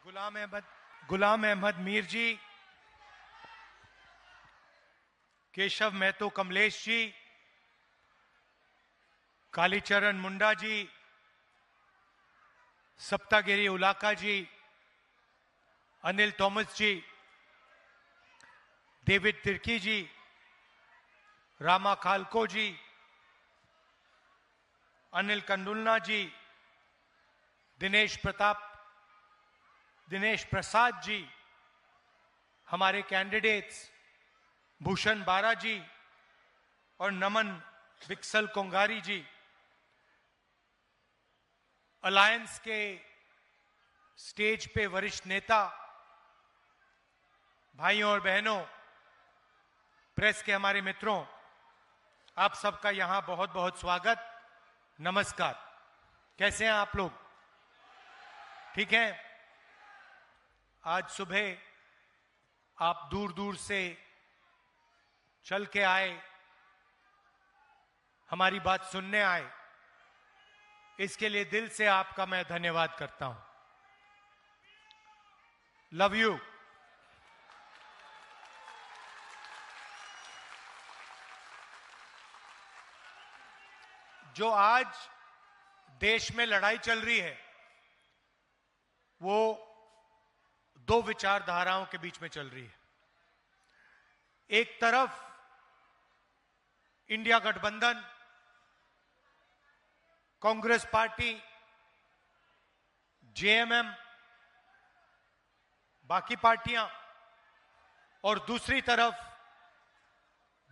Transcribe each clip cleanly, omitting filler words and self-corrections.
गुलाम अहमद मीर जी, केशव महतो कमलेश जी, कालीचरण मुंडा जी, सप्तागिरी उलाका जी, Anil Thomas जी, David Tirkey जी, रामा खालको जी, अनिल कंडुलना जी, दिनेश प्रसाद जी, हमारे candidates Bhushan बारा जी और नमन विक्सल कोंगारी जी, अलायंस के स्टेज पे वरिष्ठ नेता, भाइयों और बहनों, प्रेस के हमारे मित्रों, आप सबका यहां बहुत बहुत स्वागत, नमस्कार। कैसे हैं आप लोग? ठीक है। आज सुबह आप दूर दूर से चल के आए, हमारी बात सुनने आए, इसके लिए दिल से आपका मैं धन्यवाद करता हूं। Love you. जो आज देश में लड़ाई चल रही है वो दो विचारधाराओं के बीच में चल रही है। एक तरफ इंडिया गठबंधन, कांग्रेस पार्टी, जेएमएम, बाकी पार्टियां, और दूसरी तरफ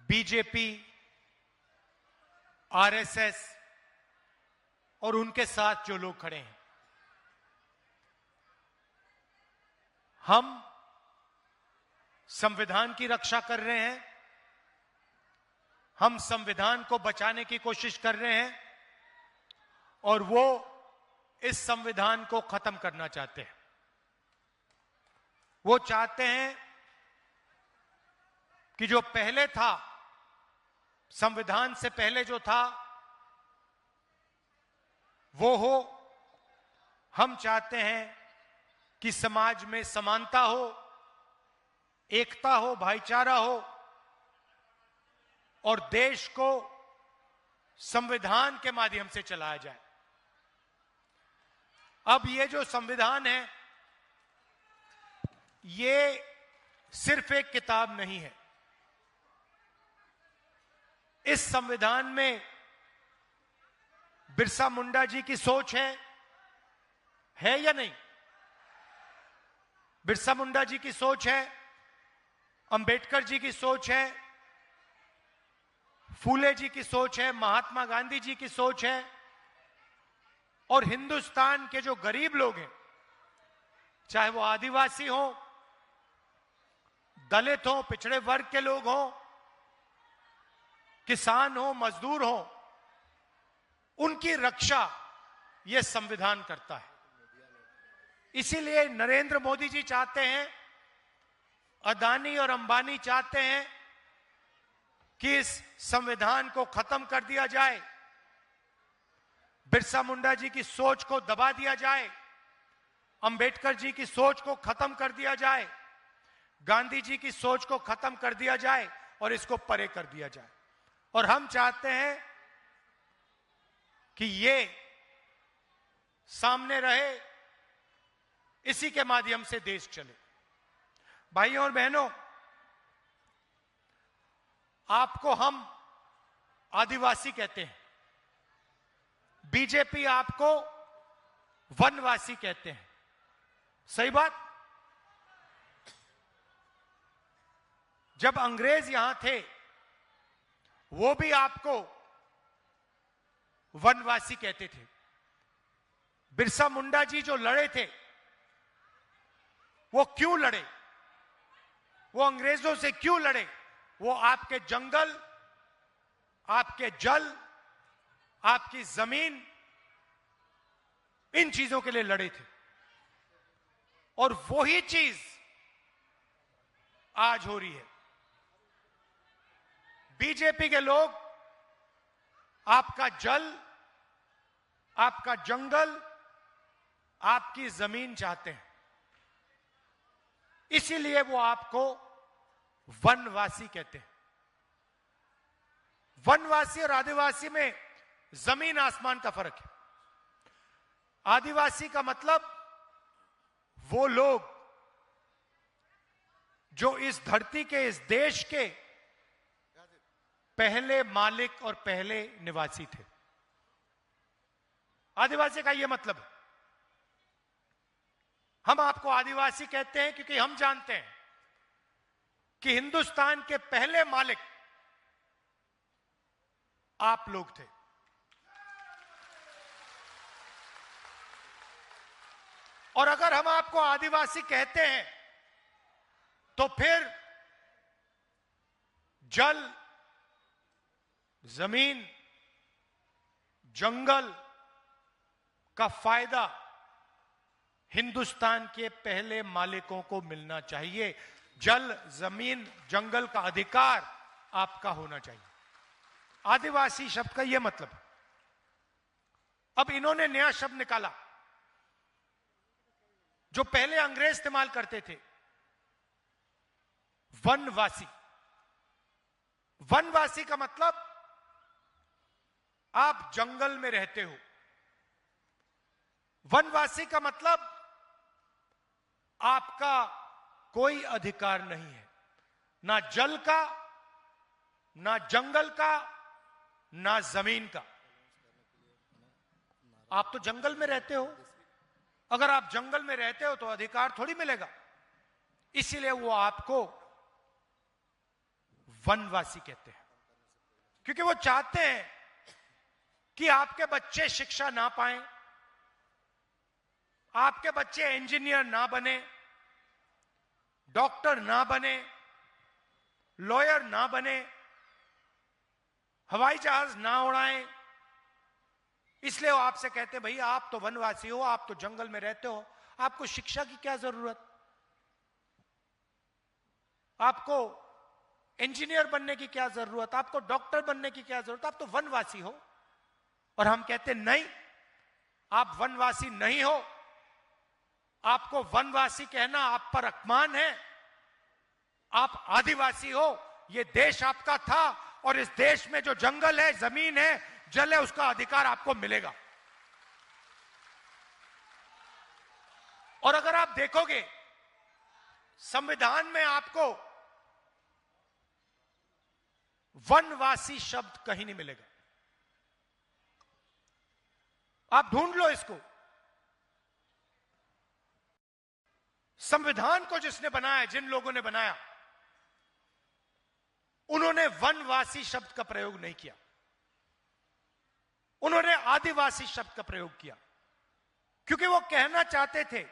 बीजेपी, आरएसएस और उनके साथ जो लोग खड़े हैं। हम संविधान की रक्षा कर रहे हैं, हम संविधान को बचाने की कोशिश कर रहे हैं और वो इस संविधान को खत्म करना चाहते हैं। वो चाहते हैं कि जो पहले था, संविधान से पहले जो था वो हो। हम चाहते हैं कि समाज में समानता हो, एकता हो, भाईचारा हो और देश को संविधान के माध्यम से चलाया जाए। अब ये जो संविधान है ये सिर्फ एक किताब नहीं है। इस संविधान में बिरसा मुंडा जी की सोच है या नहीं? बिरसा मुंडा जी की सोच है, अंबेडकर जी की सोच है, फूले जी की सोच है, महात्मा गांधी जी की सोच है और हिंदुस्तान के जो गरीब लोग हैं, चाहे वो आदिवासी हो, दलित हो, पिछड़े वर्ग के लोग हो, किसान हो, मजदूर हो, उनकी रक्षा यह संविधान करता है। इसीलिए नरेंद्र मोदी जी चाहते हैं, अदानी और अंबानी चाहते हैं कि इस संविधान को खत्म कर दिया जाए, बिरसा मुंडा जी की सोच को दबा दिया जाए, अंबेडकर जी की सोच को खत्म कर दिया जाए, गांधी जी की सोच को खत्म कर दिया जाए और इसको परे कर दिया जाए। और हम चाहते हैं कि ये सामने रहे, इसी के माध्यम से देश चले। भाइयों और बहनों, आपको हम आदिवासी कहते हैं, बीजेपी आपको वनवासी कहते हैं। सही बात? जब अंग्रेज यहां थे वो भी आपको वनवासी कहते थे। बिरसा मुंडा जी जो लड़े थे वो क्यों लड़े? वो अंग्रेजों से क्यों लड़े? वो आपके जंगल, आपके जल, आपकी जमीन, इन चीजों के लिए लड़े थे। और वही चीज आज हो रही है। बीजेपी के लोग आपका जल, आपका जंगल, आपकी जमीन चाहते हैं। इसीलिए वो आपको वनवासी कहते हैं। वनवासी और आदिवासी में जमीन आसमान का फर्क है। आदिवासी का मतलब वो लोग जो इस धरती के, इस देश के पहले मालिक और पहले निवासी थे। आदिवासी का यह मतलब है। हम आपको आदिवासी कहते हैं क्योंकि हम जानते हैं कि हिंदुस्तान के पहले मालिक आप लोग थे। और अगर हम आपको आदिवासी कहते हैं तो फिर जल, जमीन, जंगल का फायदा हिंदुस्तान के पहले मालिकों को मिलना चाहिए। जल, जमीन, जंगल का अधिकार आपका होना चाहिए। आदिवासी शब्द का यह मतलब है। अब इन्होंने नया शब्द निकाला जो पहले अंग्रेज इस्तेमाल करते थे, वनवासी। वनवासी का मतलब आप जंगल में रहते हो। वनवासी का मतलब आपका कोई अधिकार नहीं है, ना जल का, ना जंगल का, ना जमीन का। आप तो जंगल में रहते हो। अगर आप जंगल में रहते हो तो अधिकार थोड़ी मिलेगा। इसीलिए वो आपको वनवासी कहते हैं, क्योंकि वो चाहते हैं कि आपके बच्चे शिक्षा ना पाएं, आपके बच्चे इंजीनियर ना बने, डॉक्टर ना बने, लॉयर ना बने, हवाई जहाज ना उड़ाएं। इसलिए वो आपसे कहते हैं भाई आप तो वनवासी हो, आप तो जंगल में रहते हो, आपको शिक्षा की क्या जरूरत, आपको इंजीनियर बनने की क्या जरूरत, आपको डॉक्टर बनने की क्या जरूरत, आप तो वनवासी हो। और हम कहते नहीं, आप वनवासी नहीं हो। आपको वनवासी कहना आप पर अपमान है। आप आदिवासी हो। यह देश आपका था और इस देश में जो जंगल है, जमीन है, जल है, उसका अधिकार आपको मिलेगा। और अगर आप देखोगे संविधान में आपको वनवासी शब्द कहीं नहीं मिलेगा। आप ढूंढ लो इसको। संविधान को जिसने बनाया, जिन लोगों ने बनाया, उन्होंने वनवासी शब्द का प्रयोग नहीं किया। उन्होंने आदिवासी शब्द का प्रयोग किया, क्योंकि वो कहना चाहते थे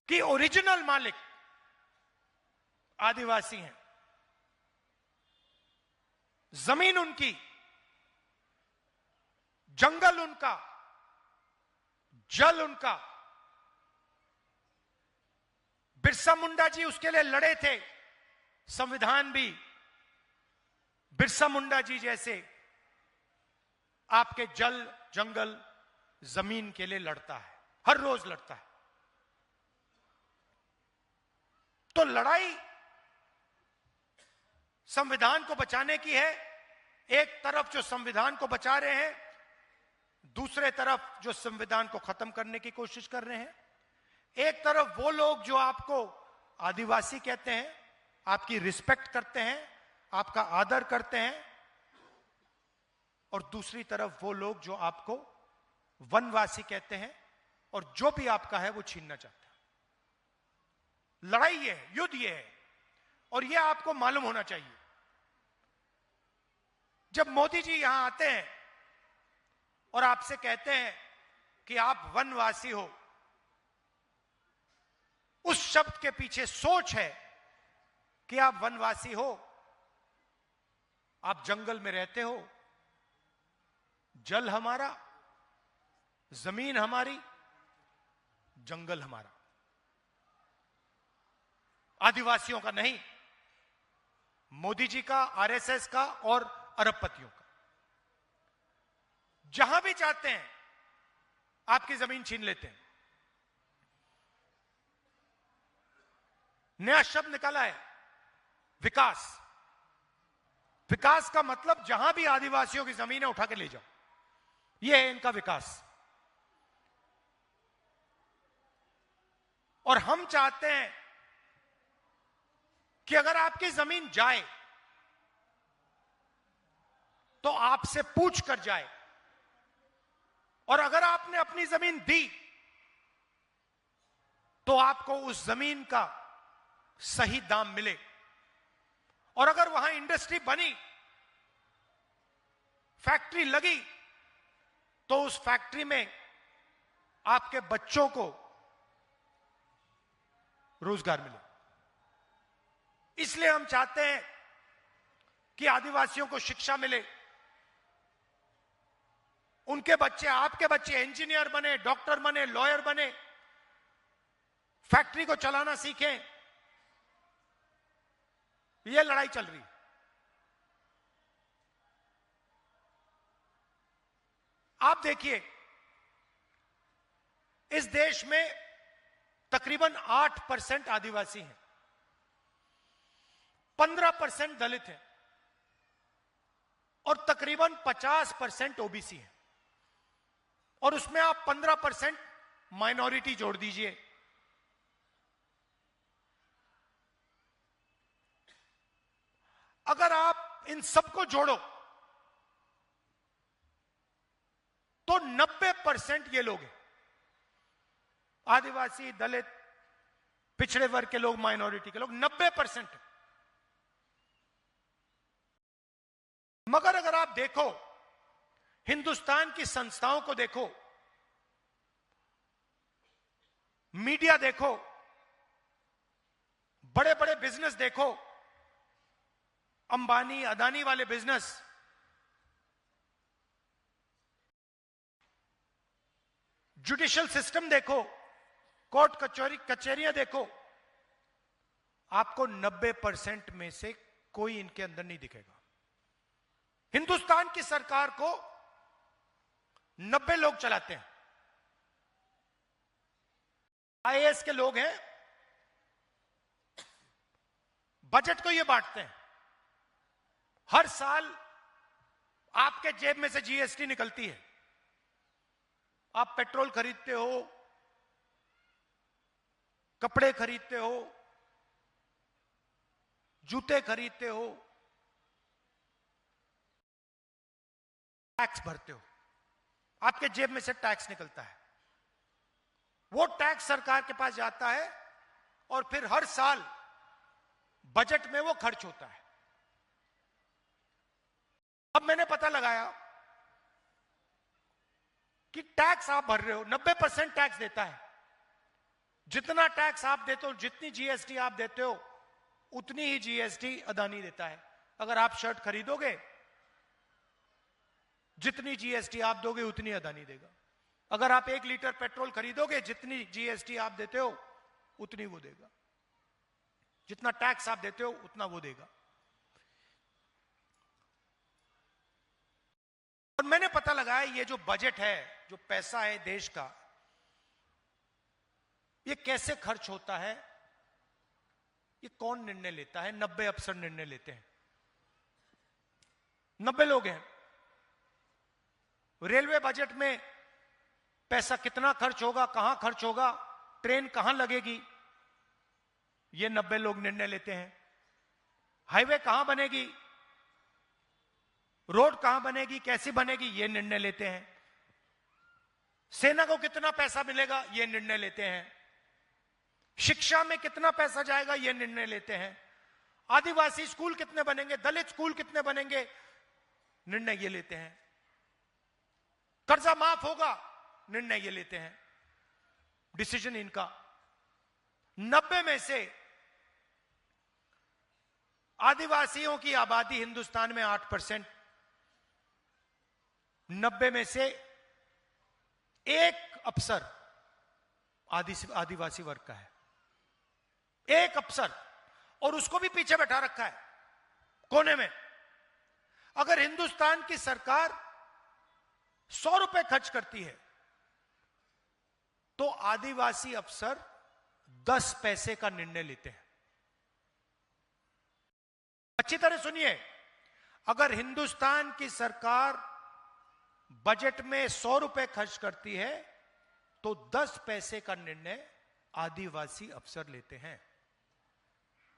कि ओरिजिनल मालिक आदिवासी हैं। जमीन उनकी, जंगल उनका, जल उनका। बिरसा मुंडा जी उसके लिए लड़े थे। संविधान भी बिरसा मुंडा जी जैसे आपके जल, जंगल, जमीन के लिए लड़ता है, हर रोज लड़ता है। तो लड़ाई संविधान को बचाने की है। एक तरफ जो संविधान को बचा रहे हैं, दूसरे तरफ जो संविधान को खत्म करने की कोशिश कर रहे हैं। एक तरफ वो लोग जो आपको आदिवासी कहते हैं, आपकी रिस्पेक्ट करते हैं, आपका आदर करते हैं, और दूसरी तरफ वो लोग जो आपको वनवासी कहते हैं और जो भी आपका है वो छीनना चाहते हैं। लड़ाई ये है, युद्ध ये है, और ये आपको मालूम होना चाहिए। जब मोदी जी यहां आते हैं और आपसे कहते हैं कि आप वनवासी हो, उस शब्द के पीछे सोच है कि आप वनवासी हो, आप जंगल में रहते हो, जल हमारा, जमीन हमारी, जंगल हमारा, आदिवासियों का नहीं, मोदी जी का, आरएसएस का और अरबपतियों का। जहां भी चाहते हैं आपकी जमीन छीन लेते हैं। नया शब्द निकाला है, विकास। विकास का मतलब जहां भी आदिवासियों की जमीन है उठा के ले जाओ, यह है इनका विकास। और हम चाहते हैं कि अगर आपकी जमीन जाए तो आपसे पूछ कर जाए, और अगर आपने अपनी जमीन दी तो आपको उस जमीन का सही दाम मिले। और अगर वहां इंडस्ट्री बनी, फैक्ट्री लगी, तो उस फैक्ट्री में आपके बच्चों को रोजगार मिले। इसलिए हम चाहते हैं कि आदिवासियों को शिक्षा मिले, उनके बच्चे, आपके बच्चे इंजीनियर बने, डॉक्टर बने, लॉयर बने, फैक्ट्री को चलाना सीखें। यह लड़ाई चल रही। आप देखिए, इस देश में तकरीबन 8% आदिवासी हैं, 15% दलित हैं और तकरीबन 50% ओबीसी हैं। और उसमें आप 15% माइनॉरिटी जोड़ दीजिए। अगर आप इन सबको जोड़ो तो 90% ये लोग हैं, आदिवासी, दलित, पिछड़े वर्ग के लोग, माइनॉरिटी के लोग, 90%। मगर अगर आप देखो, हिंदुस्तान की संस्थाओं को देखो, मीडिया देखो, बड़े बड़े बिजनेस देखो, अंबानी अदानी वाले बिजनेस, जुडिशियल सिस्टम देखो, कोर्ट कचहरियां देखो, आपको 90% में से कोई इनके अंदर नहीं दिखेगा। हिंदुस्तान की सरकार को 90 लोग चलाते हैं। आईएएस के लोग हैं, बजट को ये बांटते हैं। हर साल आपके जेब में से जीएसटी निकलती है। आप पेट्रोल खरीदते हो, कपड़े खरीदते हो, जूते खरीदते हो, टैक्स भरते हो, आपके जेब में से टैक्स निकलता है। वो टैक्स सरकार के पास जाता है और फिर हर साल बजट में वो खर्च होता है। अब मैंने पता लगाया कि टैक्स आप भर रहे हो, 90% टैक्स देता है। जितना टैक्स आप देते हो, जितनी जीएसटी आप देते हो, उतनी ही जीएसटी अदानी देता है। अगर आप शर्ट खरीदोगे, जितनी जीएसटी आप दोगे उतनी अदानी देगा। अगर आप 1 लीटर पेट्रोल खरीदोगे, जितनी जीएसटी आप देते हो उतनी वो देगा। जितना टैक्स आप देते हो उतना वो देगा। और मैंने पता लगाया, ये जो बजट है, जो पैसा है देश का, ये कैसे खर्च होता है, ये कौन निर्णय लेता है? 90 अफसर निर्णय लेते हैं। 90 लोग हैं। रेलवे बजट में पैसा कितना खर्च होगा, कहां खर्च होगा, ट्रेन कहां लगेगी, ये 90 लोग निर्णय लेते हैं। हाईवे कहां बनेगी, रोड कहां बनेगी, कैसी बनेगी, ये निर्णय लेते हैं। सेना को कितना पैसा मिलेगा, ये निर्णय लेते हैं। शिक्षा में कितना पैसा जाएगा, ये निर्णय लेते हैं। आदिवासी स्कूल कितने बनेंगे, दलित स्कूल कितने बनेंगे, निर्णय ये लेते हैं। कर्जा माफ होगा, निर्णय ये लेते हैं। डिसीजन इनका। 90 में से आदिवासियों की आबादी हिंदुस्तान में 8%। 90 में से एक अफसर आदिवासी वर्ग का है। एक अफसर, और उसको भी पीछे बैठा रखा है कोने में। अगर हिंदुस्तान की सरकार 100 रुपए खर्च करती है तो आदिवासी अफसर 10 पैसे का निर्णय लेते हैं। अच्छी तरह सुनिए, अगर हिंदुस्तान की सरकार बजट में 100 रुपए खर्च करती है तो 10 पैसे का निर्णय आदिवासी अफसर लेते हैं।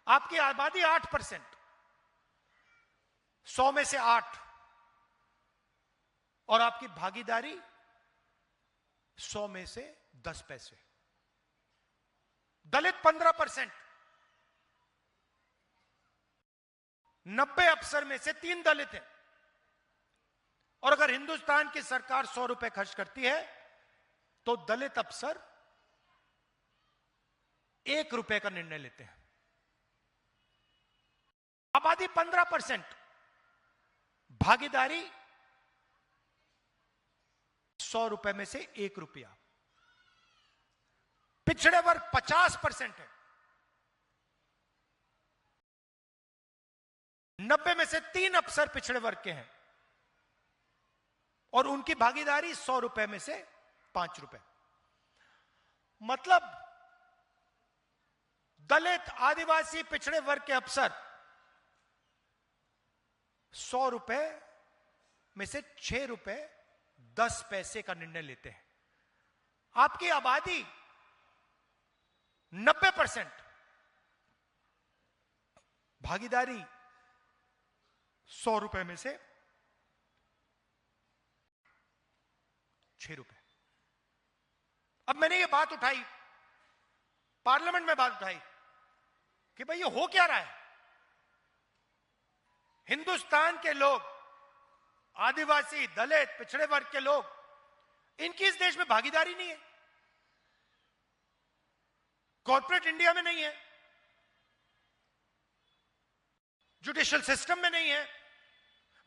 आपकी आबादी 8%, 100 में से 8, और आपकी भागीदारी 100 में से 10 पैसे। दलित 15%, 90 अफसर में से 3 दलित हैं। और अगर हिंदुस्तान की सरकार 100 रुपए खर्च करती है तो दलित अफसर 1 रुपए का निर्णय लेते हैं। आबादी 15%, भागीदारी 100 रुपए में से 1 रुपया। पिछड़े वर्ग 50% है, 90 में से 3 अफसर पिछड़े वर्ग के हैं और उनकी भागीदारी 100 रुपए में से 5 रुपए। मतलब दलित, आदिवासी, पिछड़े वर्ग के अफसर 100 रुपए में से 6 रुपए 10 पैसे का निर्णय लेते हैं। आपकी आबादी 90%, भागीदारी 100 रुपए में से 6 रुपए। अब मैंने ये बात उठाई, पार्लियामेंट में बात उठाई कि भाई ये हो क्या रहा है। हिंदुस्तान के लोग, आदिवासी, दलित, पिछड़े वर्ग के लोग, इनकी इस देश में भागीदारी नहीं है, कॉर्पोरेट इंडिया में नहीं है, जुडिशियल सिस्टम में नहीं है।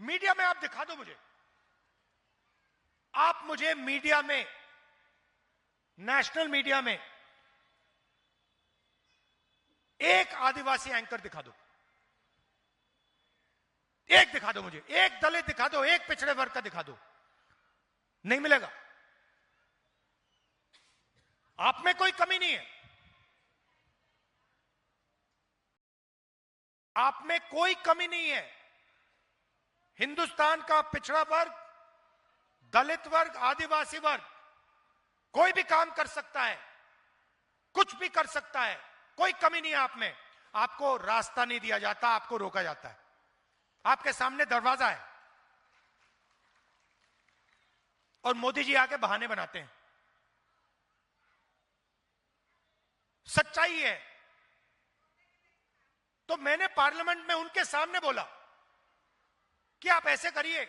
मीडिया में आप दिखा दो मुझे, आप मुझे मीडिया में, नेशनल मीडिया में एक आदिवासी एंकर दिखा दो, एक दिखा दो मुझे, एक दलित दिखा दो, एक पिछड़े वर्ग का दिखा दो, नहीं मिलेगा। आप में कोई कमी नहीं है, आप में कोई कमी नहीं है। हिंदुस्तान का पिछड़ा वर्ग, दलित वर्ग, आदिवासी वर्ग कोई भी काम कर सकता है, कुछ भी कर सकता है, कोई कमी नहीं है आप में। आपको रास्ता नहीं दिया जाता, आपको रोका जाता है। आपके सामने दरवाजा है और मोदी जी आके बहाने बनाते हैं। सच्चाई है। तो मैंने पार्लियामेंट में उनके सामने बोला कि आप ऐसे करिए,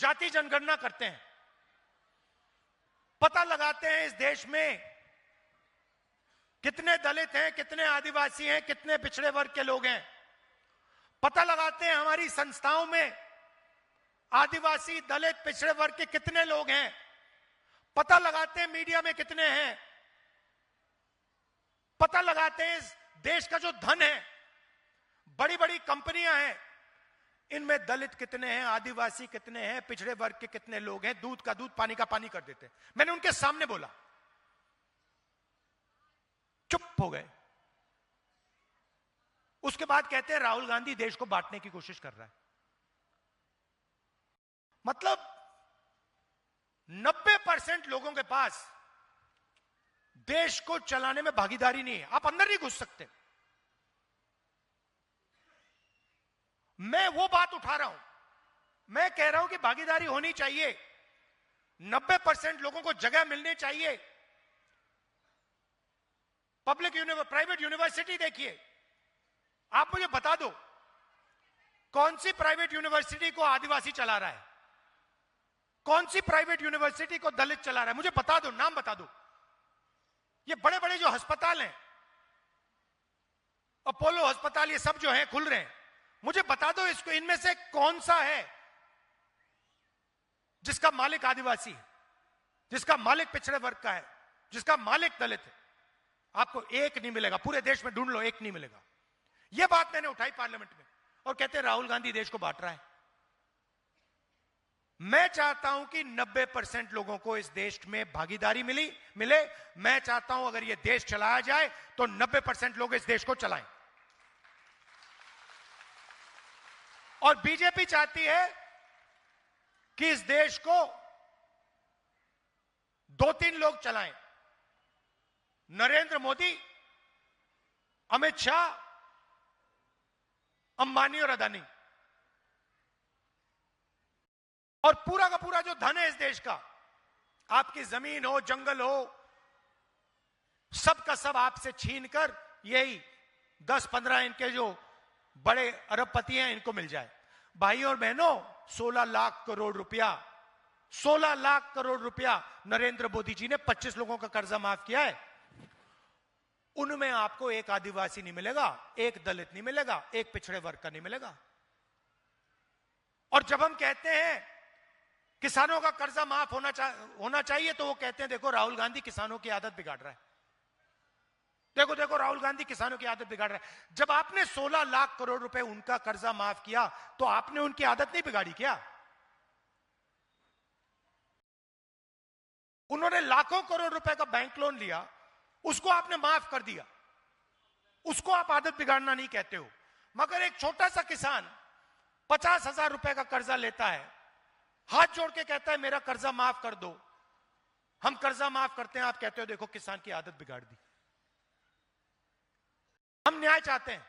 जाति जनगणना करते हैं, पता लगाते हैं इस देश में कितने दलित हैं, कितने आदिवासी हैं, कितने पिछड़े वर्ग के लोग हैं। पता लगाते हैं हमारी संस्थाओं में आदिवासी, दलित, पिछड़े वर्ग के कितने लोग हैं। पता लगाते हैं मीडिया में कितने हैं। पता लगाते हैं इस देश का जो धन है, बड़ी बड़ी कंपनियां हैं, इनमें दलित कितने हैं, आदिवासी कितने हैं, पिछड़े वर्ग के कितने लोग हैं। दूध का दूध, पानी का पानी कर देते हैं। मैंने उनके सामने बोला, चुप हो गए। उसके बाद कहते हैं राहुल गांधी देश को बांटने की कोशिश कर रहा है। मतलब 90% लोगों के पास देश को चलाने में भागीदारी नहीं है। आप अंदर नहीं घुस सकते। मैं वो बात उठा रहा हूं, मैं कह रहा हूं कि भागीदारी होनी चाहिए, 90% लोगों को जगह मिलनी चाहिए। प्राइवेट यूनिवर्सिटी देखिए, आप मुझे बता दो कौन सी प्राइवेट यूनिवर्सिटी को आदिवासी चला रहा है, कौन सी प्राइवेट यूनिवर्सिटी को दलित चला रहा है, मुझे बता दो, नाम बता दो। ये बड़े बड़े जो अस्पताल हैं, अपोलो अस्पताल, ये सब जो हैं खुल रहे हैं, मुझे बता दो इसको, इनमें से कौन सा है जिसका मालिक आदिवासी है, जिसका मालिक पिछड़े वर्ग का है, जिसका मालिक दलित है। आपको एक नहीं मिलेगा, पूरे देश में ढूंढ लो, एक नहीं मिलेगा। यह बात मैंने उठाई पार्लियामेंट में, और कहते हैं राहुल गांधी देश को बांट रहा है। मैं चाहता हूं कि 90% लोगों को इस देश में भागीदारी मिले। मैं चाहता हूं अगर यह देश चलाया जाए तो 90% लोग इस देश को चलाएं। और बीजेपी चाहती है कि इस देश को 2-3 लोग चलाएं, नरेंद्र मोदी, अमित शाह, अंबानी और अदानी। और पूरा का पूरा जो धन है इस देश का, आपकी जमीन हो, जंगल हो, सब का सब आपसे छीनकर यही 10-15 इनके जो बड़े अरबपति हैं इनको मिल जाए। भाई और बहनों, 16 लाख करोड़ रुपया, 16 लाख करोड़ रुपया नरेंद्र मोदी जी ने 25 लोगों का कर्जा माफ किया है। उनमें आपको एक आदिवासी नहीं मिलेगा, एक दलित नहीं मिलेगा, एक पिछड़े वर्ग का नहीं मिलेगा। और जब हम कहते हैं किसानों का कर्जा माफ होना चाहिए, तो वो कहते हैं देखो राहुल गांधी किसानों की आदत बिगाड़ रहा है, देखो देखो राहुल गांधी किसानों की आदत बिगाड़ रहा है। जब आपने 16 लाख करोड़ रुपए उनका कर्जा माफ किया, तो आपने उनकी आदत नहीं बिगाड़ी क्या? उन्होंने लाखों करोड़ रुपए का बैंक लोन लिया, उसको आपने माफ कर दिया, उसको आप आदत बिगाड़ना नहीं कहते हो। मगर एक छोटा सा किसान 50,000 रुपए का कर्जा लेता है, हाथ जोड़ के कहता है मेरा कर्जा माफ कर दो, हम कर्जा माफ करते हैं, आप कहते हो देखो किसान की आदत बिगाड़ दी। हम न्याय चाहते हैं।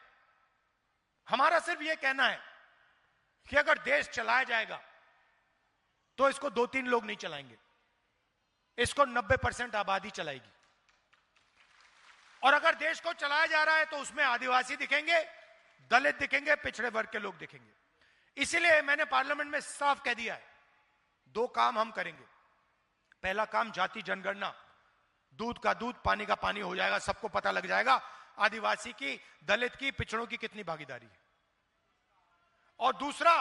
हमारा सिर्फ यह कहना है कि अगर देश चलाया जाएगा तो इसको 2-3 लोग नहीं चलाएंगे, इसको 90% आबादी चलाएगी। और अगर देश को चलाया जा रहा है तो उसमें आदिवासी दिखेंगे, दलित दिखेंगे, पिछड़े वर्ग के लोग दिखेंगे। इसीलिए मैंने पार्लियामेंट में साफ कह दिया है, 2 काम हम करेंगे। पहला काम जाति जनगणना, दूध का दूध, पानी का पानी हो जाएगा, सबको पता लग जाएगा आदिवासी की, दलित की, पिछड़ों की कितनी भागीदारी है। और दूसरा,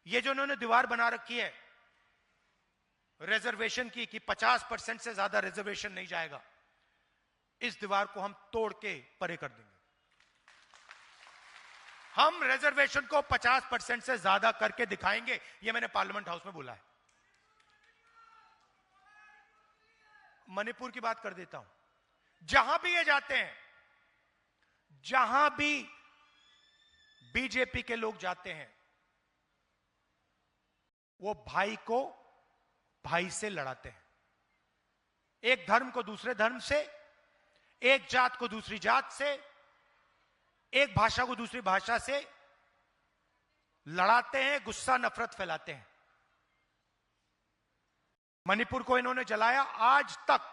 ये जो उन्होंने दीवार बना रखी है रिजर्वेशन की कि 50% से ज्यादा रिजर्वेशन नहीं जाएगा, इस दीवार को हम तोड़ के परे कर देंगे। हम रिजर्वेशन को 50% से ज्यादा करके दिखाएंगे, ये मैंने पार्लियामेंट हाउस में बोला है। मणिपुर की बात कर देता हूं। जहां भी ये जाते हैं, जहां भी बीजेपी के लोग जाते हैं, वो भाई को भाई से लड़ाते हैं। एक धर्म को दूसरे धर्म से, एक जात को दूसरी जात से, एक भाषा को दूसरी भाषा से लड़ाते हैं, गुस्सा नफरत फैलाते हैं। मणिपुर को इन्होंने जलाया। आज तक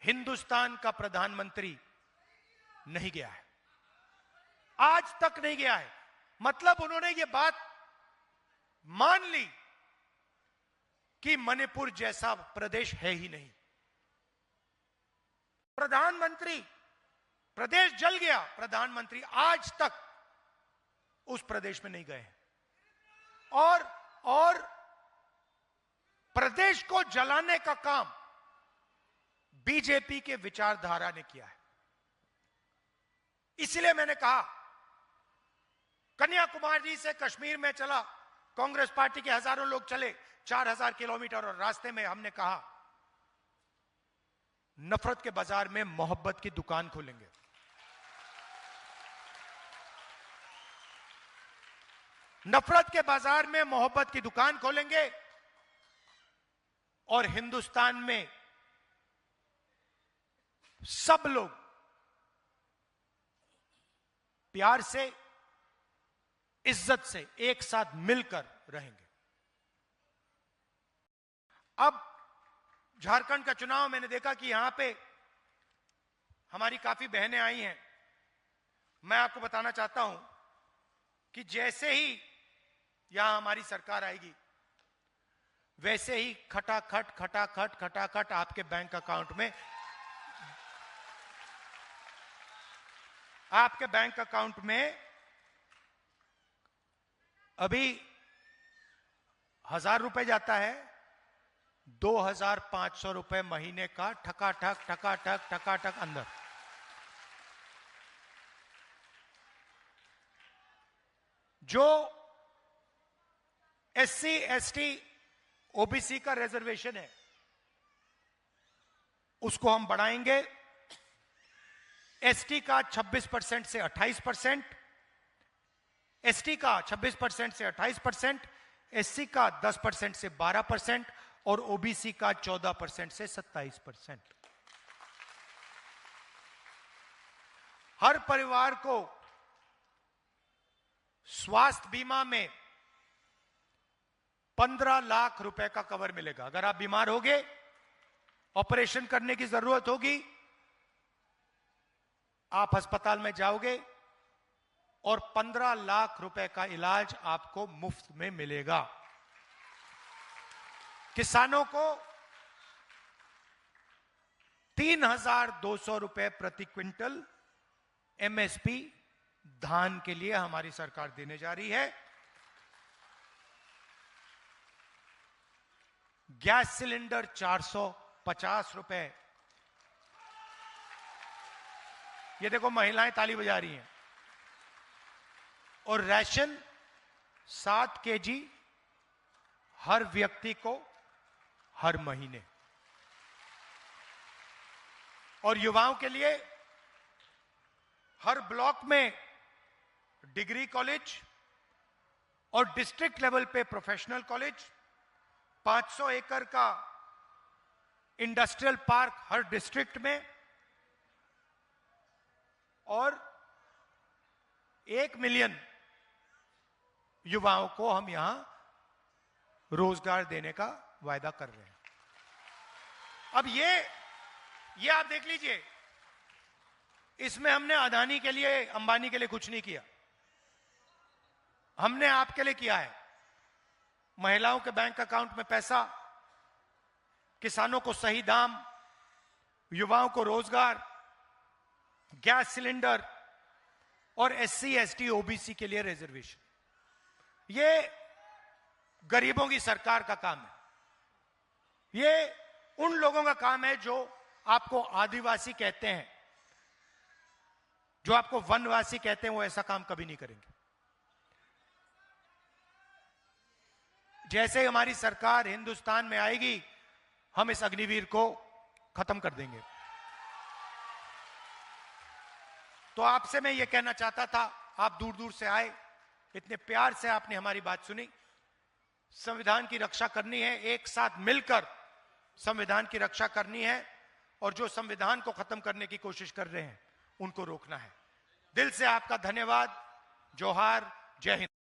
हिंदुस्तान का प्रधानमंत्री नहीं गया है, आज तक नहीं गया है। मतलब उन्होंने ये बात मान ली कि मणिपुर जैसा प्रदेश है ही नहीं। प्रधानमंत्री, प्रदेश जल गया, प्रधानमंत्री आज तक उस प्रदेश में नहीं गए हैं। और प्रदेश को जलाने का काम बीजेपी के विचारधारा ने किया है। इसलिए मैंने कहा, कन्याकुमारी से कश्मीर में चला, कांग्रेस पार्टी के हजारों लोग चले 4000 किलोमीटर, और रास्ते में हमने कहा नफरत के बाजार में मोहब्बत की दुकान खोलेंगे। नफरत के बाजार में मोहब्बत की दुकान खोलेंगे और हिंदुस्तान में सब लोग प्यार से, इज्जत से एक साथ मिलकर रहेंगे। अब झारखंड का चुनाव मैंने देखा कि यहां पे हमारी काफी बहनें आई हैं। मैं आपको बताना चाहता हूं कि जैसे ही यहां हमारी सरकार आएगी, वैसे ही खटाखट खटाखट खटाखट आपके बैंक अकाउंट में, आपके बैंक अकाउंट में अभी 1000 रुपए जाता है, 2500 रुपए महीने का ठकाठक ठकाठक ठकाठक अंदर। जो एससी एसटी ओबीसी का रिजर्वेशन है उसको हम बढ़ाएंगे। एसटी का 26% से 28%, एसटी का 26% से 28%, एससी का 10% से 12% और ओबीसी का 14% से 27%। हर परिवार को स्वास्थ्य बीमा में 15 लाख रुपए का कवर मिलेगा। अगर आप बीमार होगे, ऑपरेशन करने की जरूरत होगी, आप अस्पताल में जाओगे और 15 लाख रुपए का इलाज आपको मुफ्त में मिलेगा। किसानों को 3,200 रुपए प्रति क्विंटल एमएसपी धान के लिए हमारी सरकार देने जा रही है। गैस सिलेंडर 450 रुपए। ये देखो महिलाएं ताली बजा रही हैं। और राशन 7 केजी हर व्यक्ति को हर महीने। और युवाओं के लिए हर ब्लॉक में डिग्री कॉलेज और डिस्ट्रिक्ट लेवल पे प्रोफेशनल कॉलेज, 500 एकड़ का इंडस्ट्रियल पार्क हर डिस्ट्रिक्ट में और 1 मिलियन युवाओं को हम यहां रोजगार देने का वायदा कर रहे हैं। अब ये आप देख लीजिए, इसमें हमने अदानी के लिए, अंबानी के लिए कुछ नहीं किया। हमने आपके लिए किया है। महिलाओं के बैंक अकाउंट में पैसा, किसानों को सही दाम, युवाओं को रोजगार, गैस सिलेंडर और एससी, एसटी, ओबीसी के लिए रिजर्वेशन। ये गरीबों की सरकार का काम है। ये उन लोगों का काम है जो आपको आदिवासी कहते हैं, जो आपको वनवासी कहते हैं। वो ऐसा काम कभी नहीं करेंगे। जैसे हमारी सरकार हिंदुस्तान में आएगी, हम इस अग्निवीर को खत्म कर देंगे। तो आपसे मैं ये कहना चाहता था, आप दूर दूर से आए, इतने प्यार से आपने हमारी बात सुनी। संविधान की रक्षा करनी है, एक साथ मिलकर संविधान की रक्षा करनी है और जो संविधान को खत्म करने की कोशिश कर रहे हैं उनको रोकना है। दिल से आपका धन्यवाद। जोहार, जय हिंद।